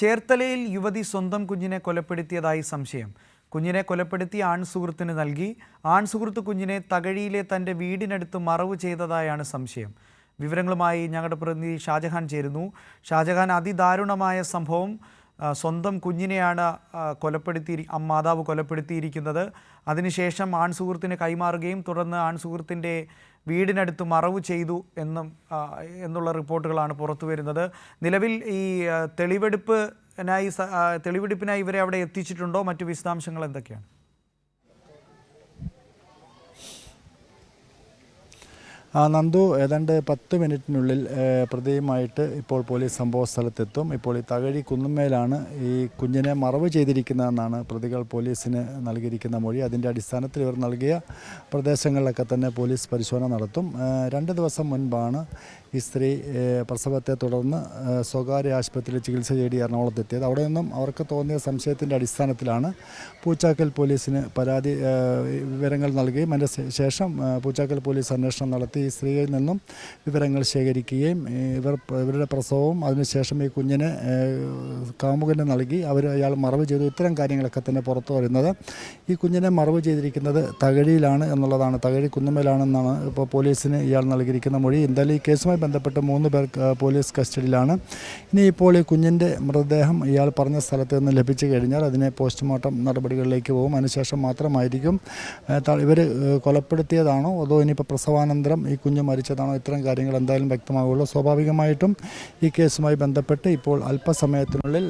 ചേർത്തലയിൽ യുവതി സ്വന്തം കുഞ്ഞിനെ കൊലപ്പെടുത്തിയതായി സംശയം. കുഞ്ഞിനെ കൊലപ്പെടുത്തി ആൺസുഹൃത്തിന് നൽകി. ആൺസുഹൃത്ത് കുഞ്ഞിനെ തകഴിയിലെ തൻ്റെ വീടിനടുത്ത് മറവ് ചെയ്തതായാണ് സംശയം. വിവരങ്ങളുമായി ഞങ്ങളുടെ പ്രതിനിധി ഷാജഹാൻ ചേരുന്നു. ഷാജഹാൻ, അതിദാരുണമായ സംഭവം. സ്വന്തം കുഞ്ഞിനെയാണ് മാതാവ് കൊലപ്പെടുത്തിയിരിക്കുന്നത്. അതിനുശേഷം ആൺസുഹൃത്തിന് കൈമാറുകയും തുടർന്ന് ആൺസുഹൃത്തിൻ്റെ വീടിനടുത്ത് മറവ് ചെയ്തു എന്നുള്ള റിപ്പോർട്ടുകളാണ് പുറത്തു വരുന്നത്. നിലവിൽ ഈ തെളിവെടുപ്പിനായി ഇവരെ അവിടെ എത്തിച്ചിട്ടുണ്ടോ? മറ്റു വിശദാംശങ്ങൾ എന്തൊക്കെയാണ്? നന്ദു, ഏതാണ്ട് 10 മിനിറ്റിനുള്ളിൽ പ്രതിയുമായിട്ട് ഇപ്പോൾ പോലീസ് സംഭവ സ്ഥലത്തെത്തും. ഇപ്പോൾ ഈ തകഴി കുന്നുമ്മേലാണ് ഈ കുഞ്ഞിനെ മറവ് ചെയ്തിരിക്കുന്നതെന്നാണ് പ്രതികൾ പോലീസിന് നൽകിയിരിക്കുന്ന മൊഴി. അതിൻ്റെ അടിസ്ഥാനത്തിൽ ഇവർ നൽകിയ പ്രദേശങ്ങളിലൊക്കെ തന്നെ പോലീസ് പരിശോധന നടത്തും. 2 ദിവസം മുൻപാണ് ഈ സ്ത്രീ പ്രസവത്തെ തുടർന്ന് സ്വകാര്യ ആശുപത്രിയിൽ ചികിത്സ തേടി എറണാകുളത്തെത്തിയത്. അവിടെ നിന്നും അവർക്ക് തോന്നിയ സംശയത്തിൻ്റെ അടിസ്ഥാനത്തിലാണ് പൂച്ചാക്കൽ പോലീസിന് വിവരങ്ങൾ നൽകുകയും അതിൻ്റെ ശേഷം പൂച്ചാക്കൽ പോലീസ് അന്വേഷണം നടത്തി ഈ സ്ത്രീയിൽ നിന്നും വിവരങ്ങൾ ശേഖരിക്കുകയും ഇവരുടെ പ്രസവവും അതിനുശേഷം ഈ കുഞ്ഞിനെ കാമുകന് നൽകി അയാൾ മറവ് ചെയ്തു. ഇത്തരം കാര്യങ്ങളൊക്കെ തന്നെ പുറത്തു വരുന്നത്. ഈ കുഞ്ഞിനെ മറവ് ചെയ്തിരിക്കുന്നത് തകഴിയിലാണ് എന്നുള്ളതാണ്, തകഴി കുന്നുമേലാണെന്നാണ് ഇപ്പോൾ പോലീസിന് ഇയാൾ നൽകിയിരിക്കുന്ന മൊഴി. എന്തായാലും ഈ കേസുമായി ബന്ധപ്പെട്ട് 3 പേർ പോലീസ് കസ്റ്റഡിയിലാണ്. ഇനി ഇപ്പോൾ ഈ കുഞ്ഞിൻ്റെ മൃതദേഹം ഇയാൾ പറഞ്ഞ സ്ഥലത്ത് നിന്ന് ലഭിച്ചു കഴിഞ്ഞാൽ അതിനെ പോസ്റ്റ്മോർട്ടം നടപടികളിലേക്ക് പോകും. അതിനുശേഷം മാത്രമായിരിക്കും ഇവർ കൊലപ്പെടുത്തിയതാണോ അതോ ഇനിയിപ്പോൾ പ്രസവാനന്തരം ഈ കുഞ്ഞ് മരിച്ചതാണോ, ഇത്തരം കാര്യങ്ങൾ എന്തായാലും വ്യക്തമാകുള്ളൂ. സ്വാഭാവികമായിട്ടും ഈ കേസുമായി ബന്ധപ്പെട്ട് ഇപ്പോൾ അല്പസമയത്തിനുള്ളിൽ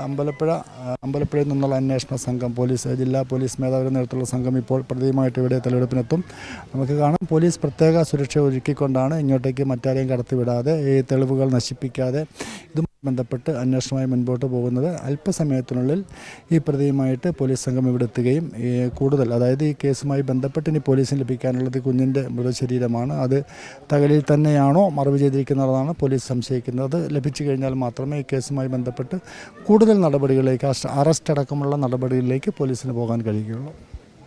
അമ്പലപ്പുഴയിൽ നിന്നുള്ള അന്വേഷണ സംഘം, ജില്ലാ പോലീസ് മേധാവിയുടെ നേതൃത്വത്തിലുള്ള സംഘം ഇപ്പോൾ പ്രതിയുമായിട്ട് ഇവിടെ തെളിവെടുപ്പിനെത്തും. നമുക്ക് കാണാം, പോലീസ് പ്രത്യേക സുരക്ഷ ഒരുക്കിക്കൊണ്ടാണ് ഇങ്ങോട്ടേക്ക് മറ്റാരെയും കടത്തിവിടാതെ ഈ തെളിവുകൾ നശിപ്പിക്കാതെ ഇതുമായി ബന്ധപ്പെട്ട് അന്വേഷണവുമായി മുൻപോട്ട് പോകുന്നത്. അല്പസമയത്തിനുള്ളിൽ ഈ പ്രതിയുമായിട്ട് പോലീസ് സംഘം ഇവിടെ എത്തുകയും കൂടുതൽ, അതായത് ഈ കേസുമായി ബന്ധപ്പെട്ട് ഇനി പോലീസിന് ലഭിക്കാനുള്ളത് കുഞ്ഞിൻ്റെ മൃതശരീരമാണ്. അത് തകഴിയിൽ തന്നെയാണോ മറവ് ചെയ്തിരിക്കുന്നതാണ് പോലീസ് സംശയിക്കുന്നത്. ലഭിച്ചു കഴിഞ്ഞാൽ മാത്രമേ ഈ കേസുമായി ബന്ധപ്പെട്ട് കൂടുതൽ നടപടികളിലേക്ക്, അറസ്റ്റ് അടക്കമുള്ള നടപടികളിലേക്ക് പോലീസിന് പോകാൻ കഴിയുകയുള്ളൂ.